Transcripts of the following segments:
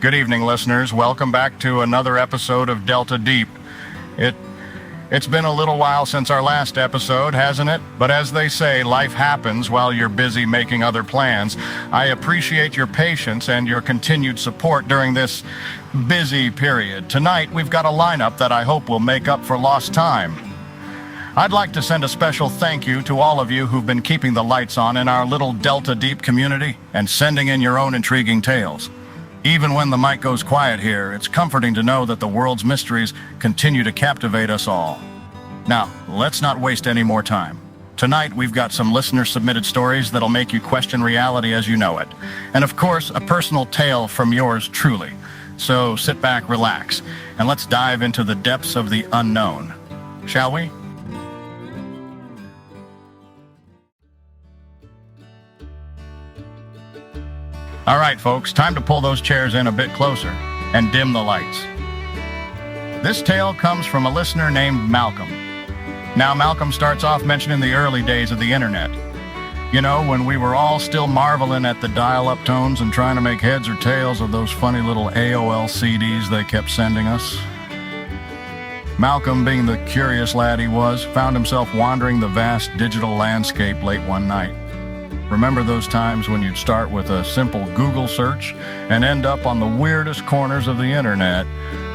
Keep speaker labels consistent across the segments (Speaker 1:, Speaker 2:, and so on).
Speaker 1: Good evening, listeners. Welcome back to another episode of Delta Deep. It's been a little while since our last episode, hasn't it? But as they say, life happens while you're busy making other plans. I appreciate your patience and your continued support during this busy period. Tonight, we've got a lineup that I hope will make up for lost time. I'd like to send a special thank you to all of you who've been keeping the lights on in our little Delta Deep community and sending in your own intriguing tales. Even when the mic goes quiet here, it's comforting to know that the world's mysteries continue to captivate us all. Now, let's not waste any more time. Tonight, we've got some listener-submitted stories that'll make you question reality as you know it. And of course, a personal tale from yours truly. So sit back, relax, and let's dive into the depths of the unknown. Shall we? All right, folks, time to pull those chairs in a bit closer and dim the lights. This tale comes from a listener named Malcolm. Now, Malcolm starts off mentioning the early days of the internet. You know, when we were all still marveling at the dial-up tones and trying to make heads or tails of those funny little AOL CDs they kept sending us. Malcolm, being the curious lad he was, found himself wandering the vast digital landscape late one night. Remember those times when you'd start with a simple Google search and end up on the weirdest corners of the internet?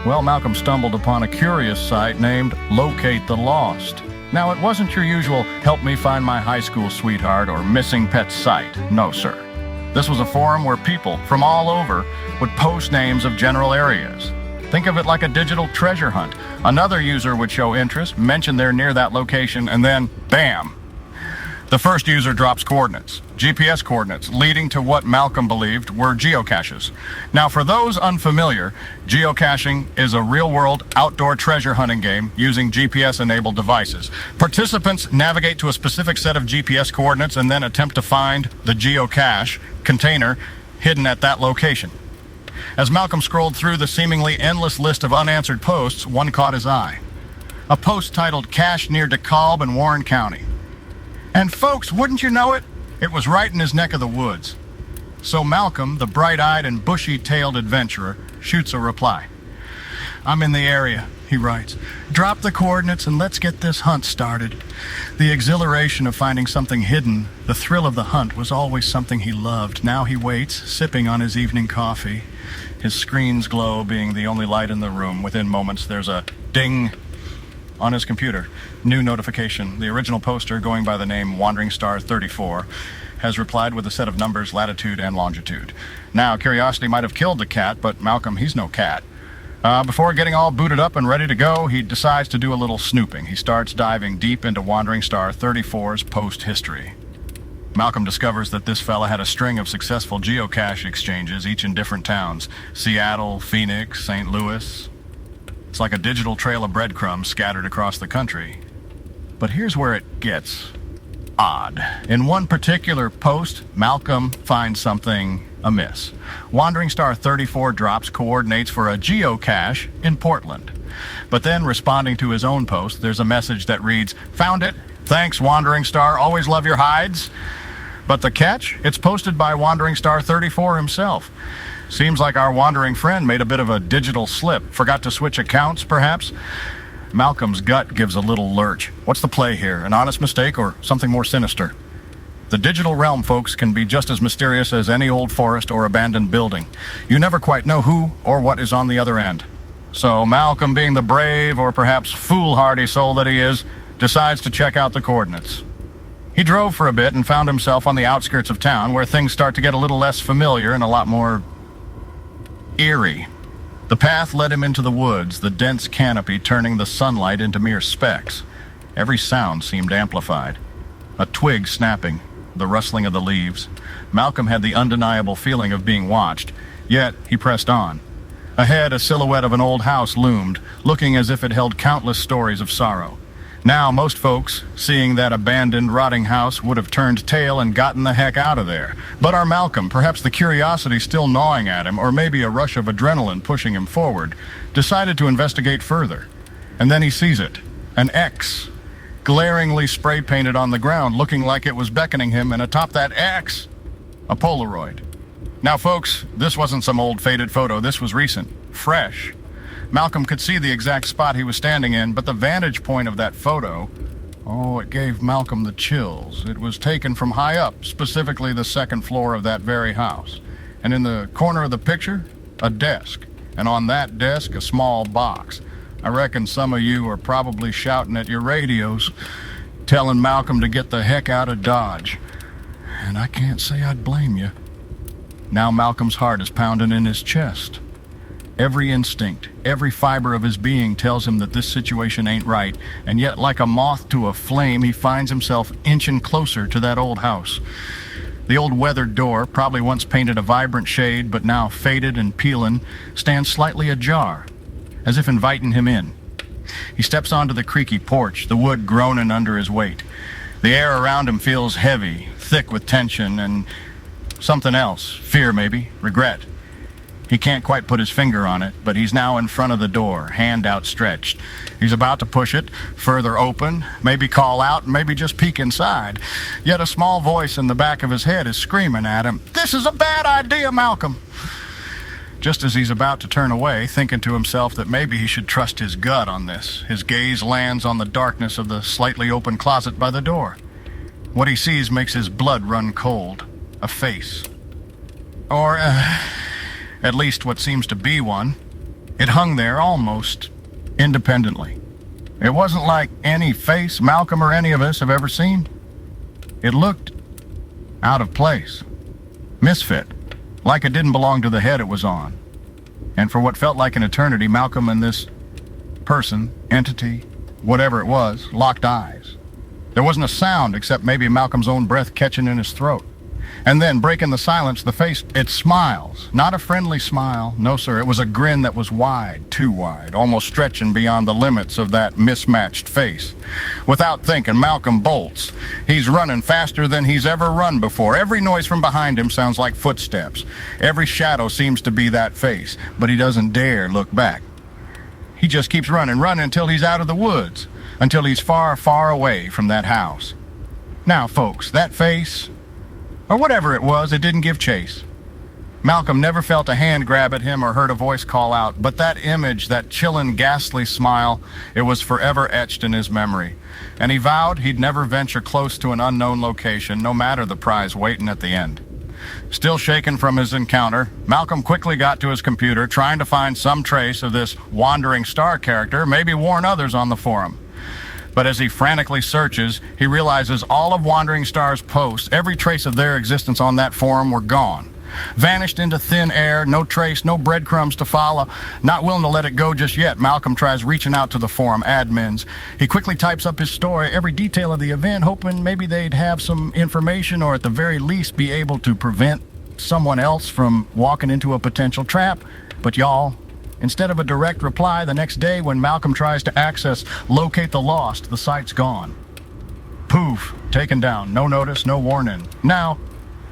Speaker 1: Well, Malcolm stumbled upon a curious site named Locate the Lost. Now, it wasn't your usual help me find my high school sweetheart or missing pet site. No, sir. This was a forum where people from all over would post names of general areas. Think of it like a digital treasure hunt. Another user would show interest, mention they're near that location, and then, bam! The first user drops coordinates, GPS coordinates, leading to what Malcolm believed were geocaches. Now, for those unfamiliar, geocaching is a real-world outdoor treasure hunting game using GPS-enabled devices. Participants navigate to a specific set of GPS coordinates and then attempt to find the geocache container hidden at that location. As Malcolm scrolled through the seemingly endless list of unanswered posts, one caught his eye. A post titled "Cache near DeKalb in Warren County." And folks, wouldn't you know it? It was right in his neck of the woods. So Malcolm, the bright-eyed and bushy-tailed adventurer, shoots a reply. "I'm in the area," he writes. "Drop the coordinates and let's get this hunt started." The exhilaration of finding something hidden, the thrill of the hunt, was always something he loved. Now he waits, sipping on his evening coffee, his screen's glow being the only light in the room. Within moments, there's a ding on his computer. New notification. The original poster, going by the name Wandering Star 34, has replied with a set of numbers, latitude, and longitude. Now, curiosity might have killed the cat, but Malcolm, he's no cat. Before getting all booted up and ready to go, he decides to do a little snooping. He starts diving deep into Wandering Star 34's post history. Malcolm discovers that this fella had a string of successful geocache exchanges, each in different towns: Seattle, Phoenix, St. Louis. It's like a digital trail of breadcrumbs scattered across the country. But here's where it gets odd. In one particular post, Malcolm finds something amiss. Wandering Star 34 drops coordinates for a geocache in Portland. But then, responding to his own post, there's a message that reads, "Found it. Thanks, Wandering Star. Always love your hides." But the catch? It's posted by Wandering Star 34 himself. Seems like our wandering friend made a bit of a digital slip. Forgot to switch accounts, perhaps? Malcolm's gut gives a little lurch. What's the play here? An honest mistake or something more sinister? The digital realm, folks, can be just as mysterious as any old forest or abandoned building. You never quite know who or what is on the other end. So Malcolm, being the brave or perhaps foolhardy soul that he is, decides to check out the coordinates. He drove for a bit and found himself on the outskirts of town, where things start to get a little less familiar and a lot more eerie. The path led him into the woods, the dense canopy turning the sunlight into mere specks. Every sound seemed amplified. A twig snapping, the rustling of the leaves. Malcolm had the undeniable feeling of being watched, yet he pressed on. Ahead, a silhouette of an old house loomed, looking as if it held countless stories of sorrow. Now, most folks, seeing that abandoned, rotting house, would have turned tail and gotten the heck out of there. But our Malcolm, perhaps the curiosity still gnawing at him, or maybe a rush of adrenaline pushing him forward, decided to investigate further. And then he sees it. An X, glaringly spray-painted on the ground, looking like it was beckoning him, and atop that X, a Polaroid. Now, folks, this wasn't some old faded photo. This was recent, fresh. Malcolm could see the exact spot he was standing in, but the vantage point of that photo, oh, it gave Malcolm the chills. It was taken from high up, specifically the second floor of that very house. And in the corner of the picture, a desk. And on that desk, a small box. I reckon some of you are probably shouting at your radios, telling Malcolm to get the heck out of Dodge. And I can't say I'd blame you. Now Malcolm's heart is pounding in his chest. Every instinct, every fiber of his being tells him that this situation ain't right, and yet like a moth to a flame, he finds himself inching closer to that old house. The old weathered door, probably once painted a vibrant shade but now faded and peeling, stands slightly ajar, as if inviting him in. He steps onto the creaky porch, the wood groaning under his weight. The air around him feels heavy, thick with tension and something else, fear maybe, regret. He can't quite put his finger on it, but he's now in front of the door, hand outstretched. He's about to push it further open, maybe call out, maybe just peek inside. Yet a small voice in the back of his head is screaming at him, "This is a bad idea, Malcolm!" Just as he's about to turn away, thinking to himself that maybe he should trust his gut on this, his gaze lands on the darkness of the slightly open closet by the door. What he sees makes his blood run cold. A face. Or, at least what seems to be one. It hung there almost independently. It wasn't like any face Malcolm or any of us have ever seen. It looked out of place. Misfit. Like it didn't belong to the head it was on. And for what felt like an eternity, Malcolm and this person, entity, whatever it was, locked eyes. There wasn't a sound except maybe Malcolm's own breath catching in his throat. And then, breaking the silence, the face, it smiles. Not a friendly smile. No, sir. It was a grin that was wide, too wide, almost stretching beyond the limits of that mismatched face. Without thinking, Malcolm bolts. He's running faster than he's ever run before. Every noise from behind him sounds like footsteps. Every shadow seems to be that face, but he doesn't dare look back. He just keeps running until he's out of the woods, until he's far, far away from that house. Now, folks, that face, or whatever it was, it didn't give chase. Malcolm never felt a hand grab at him or heard a voice call out, but that image, that chilling, ghastly smile, it was forever etched in his memory. And he vowed he'd never venture close to an unknown location, no matter the prize waiting at the end. Still shaken from his encounter, Malcolm quickly got to his computer, trying to find some trace of this wandering star character, maybe warn others on the forum. But as he frantically searches, he realizes all of Wandering Star's posts, every trace of their existence on that forum, were gone. Vanished into thin air, no trace, no breadcrumbs to follow. Not willing to let it go just yet, Malcolm tries reaching out to the forum admins. He quickly types up his story, every detail of the event, hoping maybe they'd have some information or at the very least be able to prevent someone else from walking into a potential trap. But y'all, instead of a direct reply the next day when Malcolm tries to access Locate the Lost, the site's gone. Poof, taken down, no notice, no warning. Now,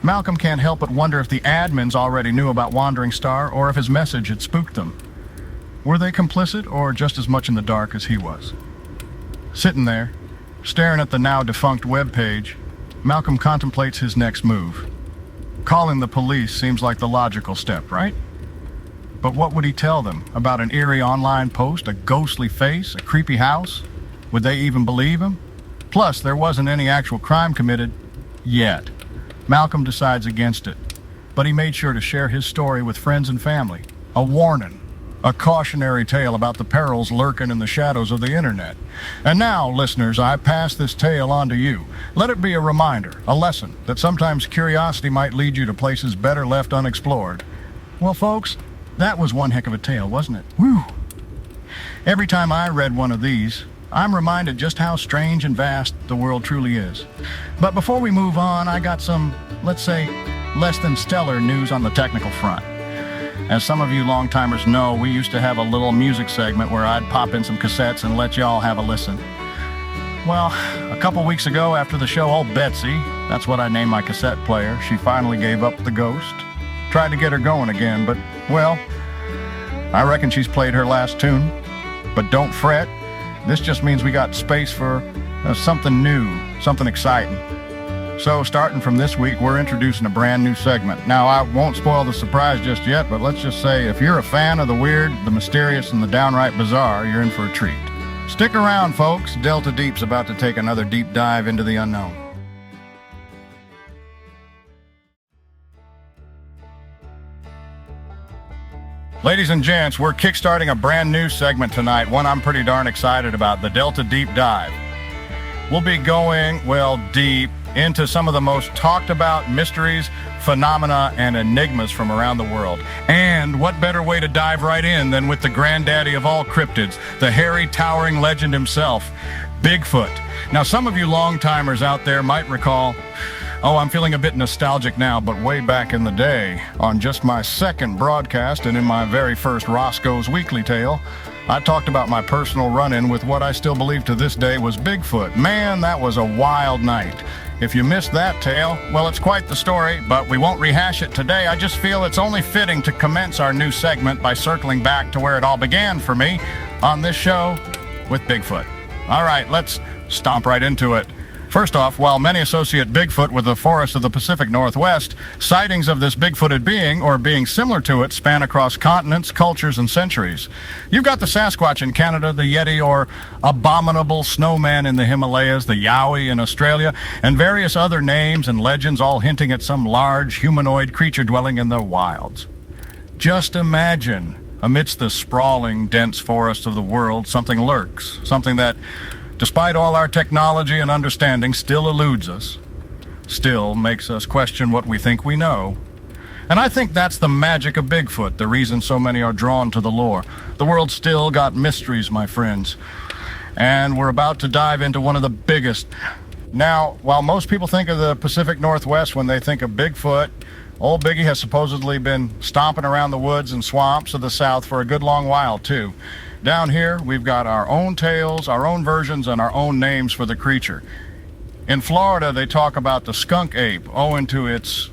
Speaker 1: Malcolm can't help but wonder if the admins already knew about Wandering Star or if his message had spooked them. Were they complicit or just as much in the dark as he was? Sitting there, staring at the now defunct webpage, Malcolm contemplates his next move. Calling the police seems like the logical step, right? But what would he tell them? About an eerie online post, a ghostly face, a creepy house? Would they even believe him? Plus, there wasn't any actual crime committed yet. Malcolm decides against it, but he made sure to share his story with friends and family. A warning, a cautionary tale about the perils lurking in the shadows of the internet. And now, listeners, I pass this tale on to you. Let it be a reminder, a lesson, that sometimes curiosity might lead you to places better left unexplored. Well, folks, that was one heck of a tale, wasn't it? Whew. Every time I read one of these, I'm reminded just how strange and vast the world truly is. But before we move on, I got some, let's say, less than stellar news on the technical front. As some of you long-timers know, we used to have a little music segment where I'd pop in some cassettes and let y'all have a listen. Well, a couple weeks ago after the show, old Betsy, that's what I named my cassette player, she finally gave up the ghost. Tried to get her going again, but, well, I reckon she's played her last tune. But don't fret, this just means we got space for something new, something exciting. So starting from this week, we're introducing a brand new segment. Now, I won't spoil the surprise just yet, but let's just say if you're a fan of the weird, the mysterious, and the downright bizarre, you're in for a treat. Stick around, folks. Delta Deep's about to take another deep dive into the unknown. Ladies and gents, we're kickstarting a brand new segment tonight, one I'm pretty darn excited about, the Delta Deep Dive. We'll be going, deep into some of the most talked about mysteries, phenomena, and enigmas from around the world. And what better way to dive right in than with the granddaddy of all cryptids, the hairy, towering legend himself, Bigfoot. Now, some of you long-timers out there might recall, I'm feeling a bit nostalgic now, but way back in the day, on just my second broadcast and in my very first Roscoe's Weekly Tale, I talked about my personal run-in with what I still believe to this day was Bigfoot. Man, that was a wild night. If you missed that tale, it's quite the story, but we won't rehash it today. I just feel it's only fitting to commence our new segment by circling back to where it all began for me on this show with Bigfoot. All right, let's stomp right into it. First off, while many associate Bigfoot with the forests of the Pacific Northwest, sightings of this big-footed being, or being similar to it, span across continents, cultures, and centuries. You've got the Sasquatch in Canada, the Yeti or abominable snowman in the Himalayas, the Yowie in Australia, and various other names and legends all hinting at some large humanoid creature dwelling in the wilds. Just imagine, amidst the sprawling, dense forests of the world, something lurks, something that, despite all our technology and understanding, still eludes us, still makes us question what we think we know. And I think that's the magic of Bigfoot, the reason so many are drawn to the lore. The world's still got mysteries, my friends. And we're about to dive into one of the biggest. Now, while most people think of the Pacific Northwest when they think of Bigfoot, old Biggie has supposedly been stomping around the woods and swamps of the South for a good long while, too. Down here, we've got our own tales, our own versions, and our own names for the creature. In Florida, they talk about the skunk ape, owing to its,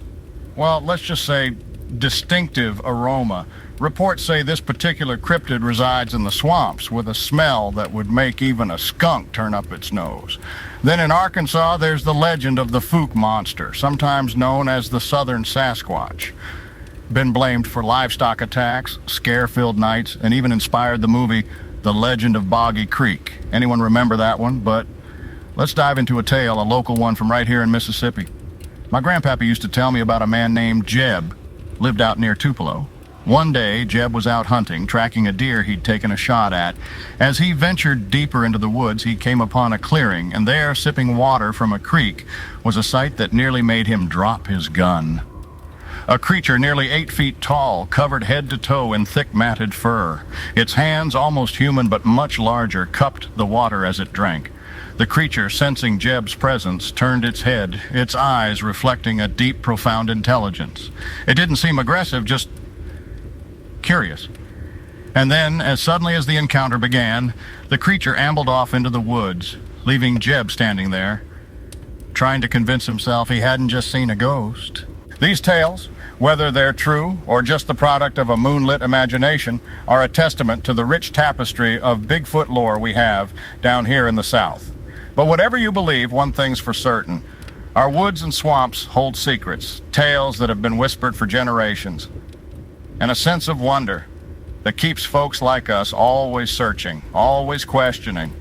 Speaker 1: let's just say, distinctive aroma. Reports say this particular cryptid resides in the swamps with a smell that would make even a skunk turn up its nose. Then in Arkansas, there's the legend of the Fook monster, sometimes known as the Southern Sasquatch. Been blamed for livestock attacks, scare-filled nights, and even inspired the movie The Legend of Boggy Creek. Anyone remember that one? But let's dive into a tale, a local one from right here in Mississippi. My grandpappy used to tell me about a man named Jeb, lived out near Tupelo. One day, Jeb was out hunting, tracking a deer he'd taken a shot at. As he ventured deeper into the woods, he came upon a clearing, and there, sipping water from a creek, was a sight that nearly made him drop his gun. A creature nearly 8 feet tall, covered head to toe in thick matted fur. Its hands, almost human but much larger, cupped the water as it drank. The creature, sensing Jeb's presence, turned its head, its eyes reflecting a deep, profound intelligence. It didn't seem aggressive, just curious. And then, as suddenly as the encounter began, the creature ambled off into the woods, leaving Jeb standing there, trying to convince himself he hadn't just seen a ghost. These tales, whether they're true or just the product of a moonlit imagination, are a testament to the rich tapestry of Bigfoot lore we have down here in the South. But whatever you believe, one thing's for certain. Our woods and swamps hold secrets, tales that have been whispered for generations, and a sense of wonder that keeps folks like us always searching, always questioning.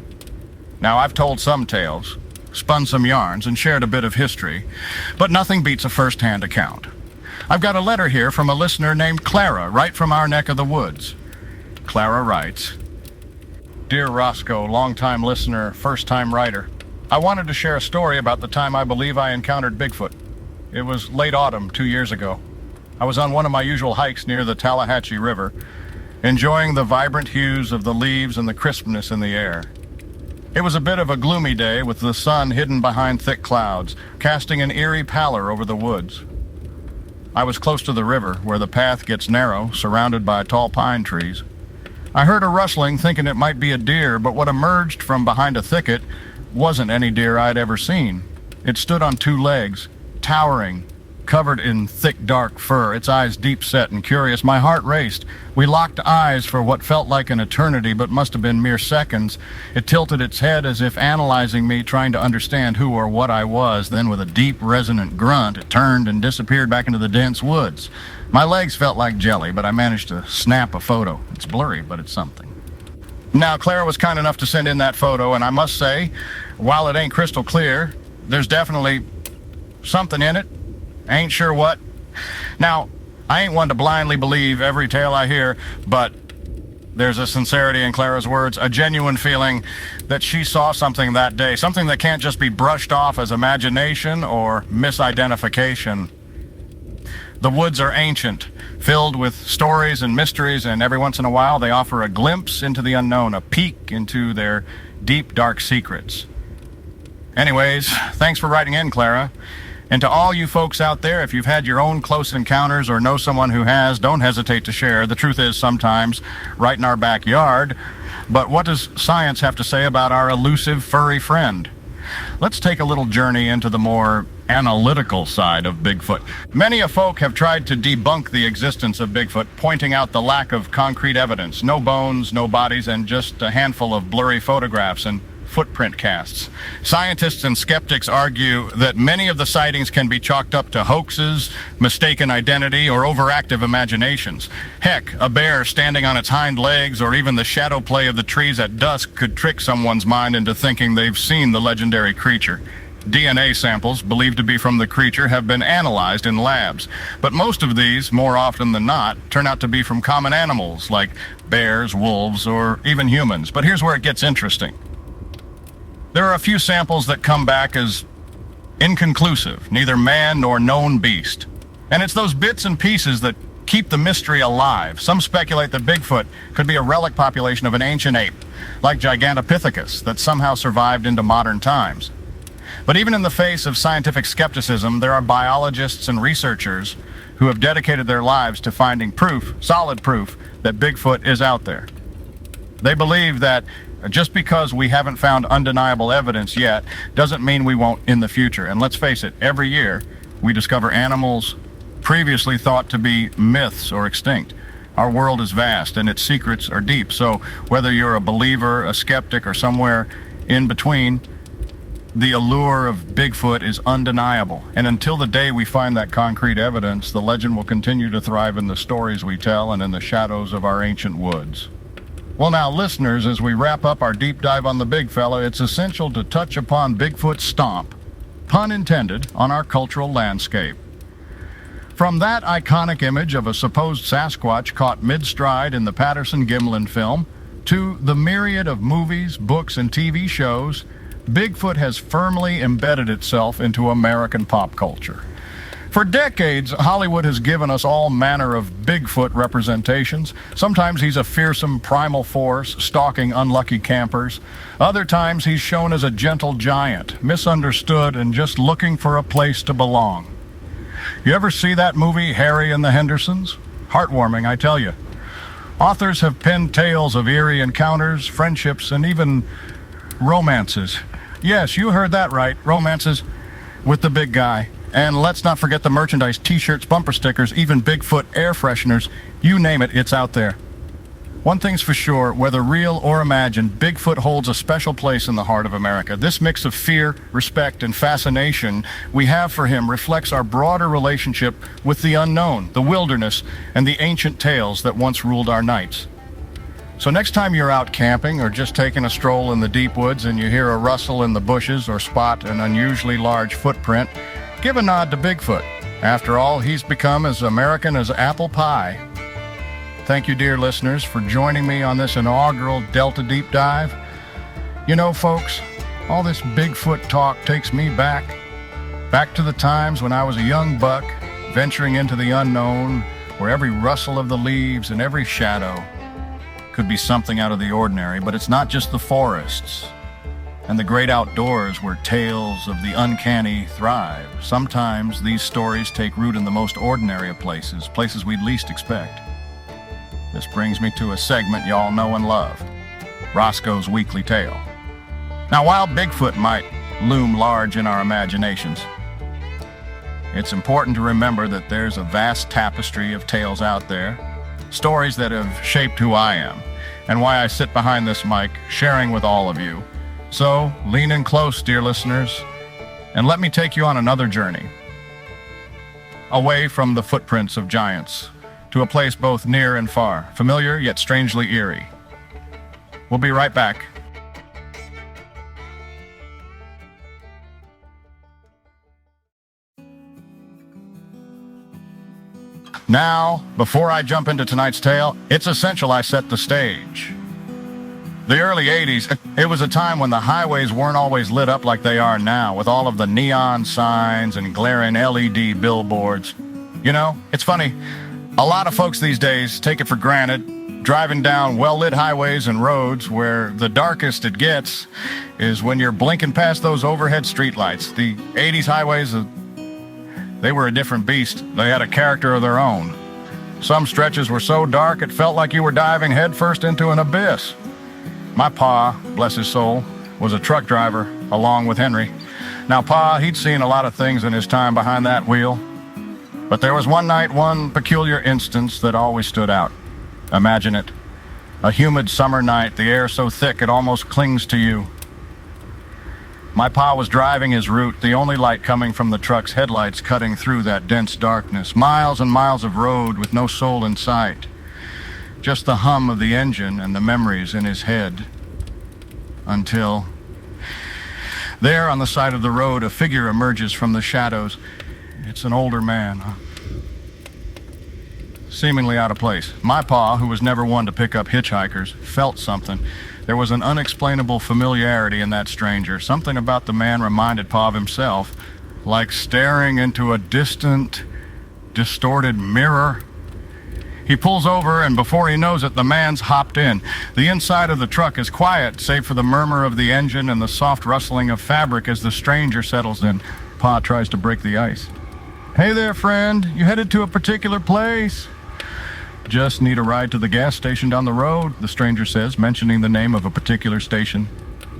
Speaker 1: Now, I've told some tales, spun some yarns, and shared a bit of history, but nothing beats a first-hand account. I've got a letter here from a listener named Clara, right from our neck of the woods. Clara writes, "Dear Roscoe, longtime listener, first-time writer, I wanted to share a story about the time I believe I encountered Bigfoot. It was late autumn 2 years ago. I was on one of my usual hikes near the Tallahatchie River, enjoying the vibrant hues of the leaves and the crispness in the air. It was a bit of a gloomy day with the sun hidden behind thick clouds, casting an eerie pallor over the woods. I was close to the river, where the path gets narrow, surrounded by tall pine trees. I heard a rustling, thinking it might be a deer, but what emerged from behind a thicket wasn't any deer I'd ever seen. It stood on 2 legs, towering, covered in thick, dark fur, its eyes deep set and curious. My heart raced. We locked eyes for what felt like an eternity, but must have been mere seconds. It tilted its head as if analyzing me, trying to understand who or what I was. Then, with a deep, resonant grunt, it turned and disappeared back into the dense woods. My legs felt like jelly, but I managed to snap a photo. It's blurry, but it's something. Now, Clara was kind enough to send in that photo, and I must say, while it ain't crystal clear, there's definitely something in it. Ain't sure what. Now, I ain't one to blindly believe every tale I hear, but there's a sincerity in Clara's words, a genuine feeling that she saw something that day, something that can't just be brushed off as imagination or misidentification. The woods are ancient, filled with stories and mysteries, and every once in a while they offer a glimpse into the unknown, a peek into their deep, dark secrets. Anyways, thanks for writing in, Clara. And to all you folks out there, if you've had your own close encounters or know someone who has, don't hesitate to share. The truth is sometimes right in our backyard. But what does science have to say about our elusive furry friend? Let's take a little journey into the more analytical side of Bigfoot. Many a folk have tried to debunk the existence of Bigfoot, pointing out the lack of concrete evidence. No bones, no bodies, and just a handful of blurry photographs and footprint casts. Scientists and skeptics argue that many of the sightings can be chalked up to hoaxes, mistaken identity, or overactive imaginations. Heck, a bear standing on its hind legs or even the shadow play of the trees at dusk could trick someone's mind into thinking they've seen the legendary creature. DNA samples believed to be from the creature have been analyzed in labs, but most of these, more often than not, turn out to be from common animals like bears, wolves, or even humans. But here's where it gets interesting. There are a few samples that come back as inconclusive, neither man nor known beast. And it's those bits and pieces that keep the mystery alive. Some speculate that Bigfoot could be a relic population of an ancient ape, like Gigantopithecus, that somehow survived into modern times. But even in the face of scientific skepticism, there are biologists and researchers who have dedicated their lives to finding proof, solid proof, that Bigfoot is out there. They believe that just because we haven't found undeniable evidence yet doesn't mean we won't in the future. And let's face it, every year we discover animals previously thought to be myths or extinct. Our world is vast and its secrets are deep. So whether you're a believer, a skeptic, or somewhere in between, the allure of Bigfoot is undeniable. And until the day we find that concrete evidence, the legend will continue to thrive in the stories we tell and in the shadows of our ancient woods. Well now, listeners, as we wrap up our deep dive on the big fella, it's essential to touch upon Bigfoot's stomp, pun intended, on our cultural landscape. From that iconic image of a supposed Sasquatch caught mid-stride in the Patterson-Gimlin film, to the myriad of movies, books, and TV shows, Bigfoot has firmly embedded itself into American pop culture. For decades, Hollywood has given us all manner of Bigfoot representations. Sometimes he's a fearsome primal force, stalking unlucky campers. Other times he's shown as a gentle giant, misunderstood and just looking for a place to belong. You ever see that movie, Harry and the Hendersons? Heartwarming, I tell you. Authors have penned tales of eerie encounters, friendships, and even romances. Yes, you heard that right, romances with the big guy. And let's not forget the merchandise, t-shirts, bumper stickers, even Bigfoot air fresheners. You name it, it's out there. One thing's for sure, whether real or imagined, Bigfoot holds a special place in the heart of America. This mix of fear, respect, and fascination we have for him reflects our broader relationship with the unknown, the wilderness, and the ancient tales that once ruled our nights. So next time you're out camping or just taking a stroll in the deep woods and you hear a rustle in the bushes or spot an unusually large footprint, give a nod to Bigfoot. After all, he's become as American as apple pie. Thank you, dear listeners, for joining me on this inaugural Delta Deep Dive. You know, folks, all this Bigfoot talk takes me back to the times when I was a young buck, venturing into the unknown, where every rustle of the leaves and every shadow could be something out of the ordinary. But it's not just the forests and the great outdoors where tales of the uncanny thrive. Sometimes these stories take root in the most ordinary of places, places we'd least expect. This brings me to a segment y'all know and love, Roscoe's Weekly Tale. Now, while Bigfoot might loom large in our imaginations, It's important to remember that there's a vast tapestry of tales out there, stories that have shaped who I am, and why I sit behind this mic, sharing with all of you. So, lean in close, dear listeners, and let me take you on another journey. Away from the footprints of giants, to a place both near and far, familiar yet strangely eerie. We'll be right back. Now, before I jump into tonight's tale, it's essential I set the stage. The early 80s, it was a time when the highways weren't always lit up like they are now, with all of the neon signs and glaring LED billboards. You know, it's funny, a lot of folks these days take it for granted, driving down well-lit highways and roads where the darkest it gets is when you're blinking past those overhead streetlights. The 80s highways, they were a different beast. They had a character of their own. Some stretches were so dark it felt like you were diving headfirst into an abyss. My pa, bless his soul, was a truck driver along with Henry. Now, Pa, he'd seen a lot of things in his time behind that wheel. But there was one night, one peculiar instance that always stood out. Imagine it. A humid summer night, the air so thick it almost clings to you. My pa was driving his route, the only light coming from the truck's headlights cutting through that dense darkness. Miles and miles of road with no soul in sight. Just the hum of the engine and the memories in his head. Until, there on the side of the road, a figure emerges from the shadows. It's an older man, seemingly out of place. My pa, who was never one to pick up hitchhikers, felt something. There was an unexplainable familiarity in that stranger. Something about the man reminded Pa of himself, like staring into a distant, distorted mirror. He pulls over, and before he knows it, the man's hopped in. The inside of the truck is quiet, save for the murmur of the engine and the soft rustling of fabric as the stranger settles in. Pa tries to break the ice. "Hey there, friend. You headed to a particular place?" "Just need a ride to the gas station down the road," the stranger says, mentioning the name of a particular station.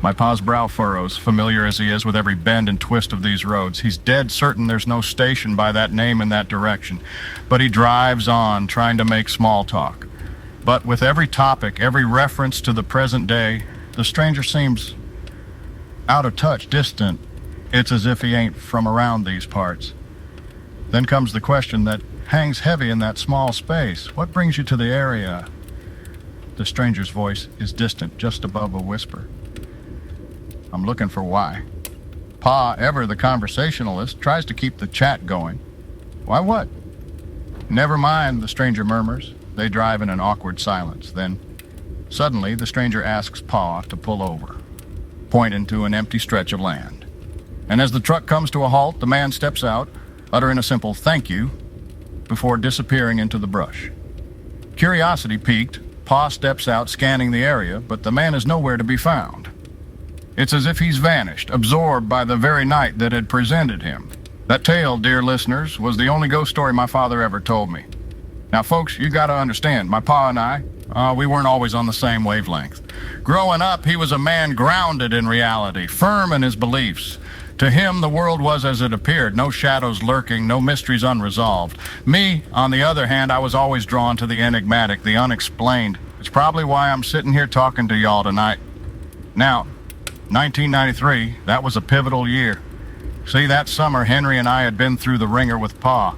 Speaker 1: My pa's brow furrows, familiar as he is with every bend and twist of these roads. He's dead certain there's no station by that name in that direction. But he drives on, trying to make small talk. But with every topic, every reference to the present day, the stranger seems out of touch, distant. It's as if he ain't from around these parts. Then comes the question that hangs heavy in that small space. "What brings you to the area?" The stranger's voice is distant, just above a whisper. "I'm looking for why." Pa, ever the conversationalist, tries to keep the chat going. "Why what?" "Never mind," the stranger murmurs. They drive in an awkward silence. Then, suddenly, the stranger asks Pa to pull over, pointing to an empty stretch of land. And as the truck comes to a halt, the man steps out, uttering a simple "thank you," before disappearing into the brush. Curiosity piqued, Pa steps out, scanning the area, but the man is nowhere to be found. It's as if he's vanished, absorbed by the very night that had presented him. That tale, dear listeners, was the only ghost story my father ever told me. Now, folks, you gotta understand, my pa and I, we weren't always on the same wavelength. Growing up, he was a man grounded in reality, firm in his beliefs. To him, the world was as it appeared, no shadows lurking, no mysteries unresolved. Me, on the other hand, I was always drawn to the enigmatic, the unexplained. It's probably why I'm sitting here talking to y'all tonight. Now, 1993, that was a pivotal year. See, that summer, Henry and I had been through the ringer with Pa.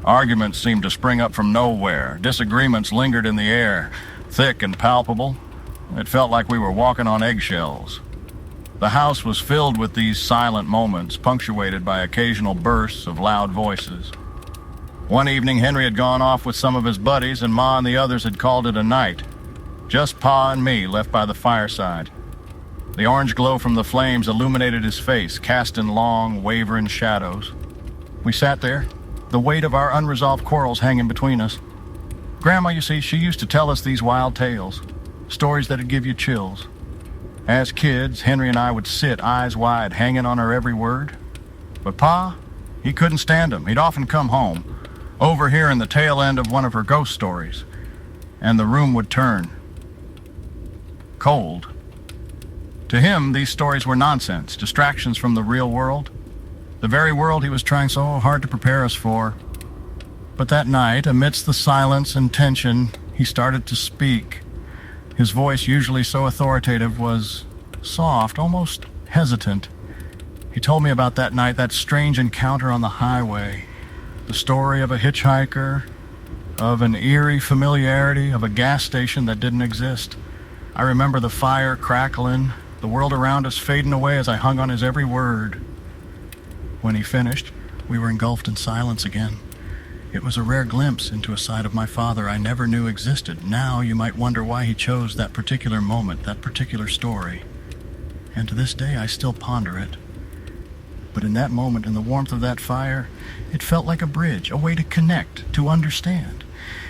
Speaker 1: Arguments seemed to spring up from nowhere. Disagreements lingered in the air, thick and palpable. It felt like we were walking on eggshells. The house was filled with these silent moments, punctuated by occasional bursts of loud voices. One evening, Henry had gone off with some of his buddies, and Ma and the others had called it a night. Just Pa and me left by the fireside. The orange glow from the flames illuminated his face, cast in long, wavering shadows. We sat there, the weight of our unresolved quarrels hanging between us. Grandma, you see, she used to tell us these wild tales, stories that'd give you chills. As kids, Henry and I would sit, eyes wide, hanging on her every word. But Pa, he couldn't stand them. He'd often come home, overhearing the tail end of one of her ghost stories, and the room would turn cold. To him, these stories were nonsense, distractions from the real world. The very world he was trying so hard to prepare us for. But that night, amidst the silence and tension, he started to speak. His voice, usually so authoritative, was soft, almost hesitant. He told me about that night, that strange encounter on the highway. The story of a hitchhiker, of an eerie familiarity, of a gas station that didn't exist. I remember the fire crackling, the world around us fading away as I hung on his every word. When he finished, we were engulfed in silence again. It was a rare glimpse into a side of my father I never knew existed. Now you might wonder why he chose that particular moment, that particular story. And to this day I still ponder it. But in that moment, in the warmth of that fire, it felt like a bridge, a way to connect, to understand.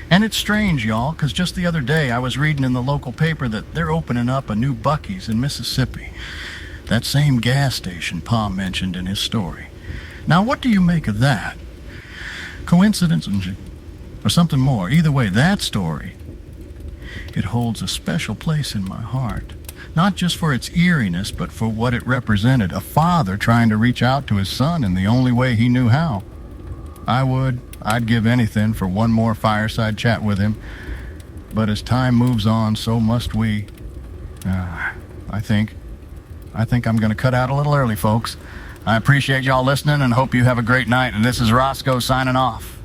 Speaker 1: And it's strange, y'all, because just the other day I was reading in the local paper that they're opening up a new Buc-ee's in Mississippi. That same gas station Pa mentioned in his story. Now, what do you make of that? Coincidence or something more? Either way, that story, it holds a special place in my heart. Not just for its eeriness, but for what it represented. A father trying to reach out to his son in the only way he knew how. I'd give anything for one more fireside chat with him. But as time moves on, so must we. I think I'm going to cut out a little early, folks. I appreciate y'all listening and hope you have a great night. And this is Roscoe signing off.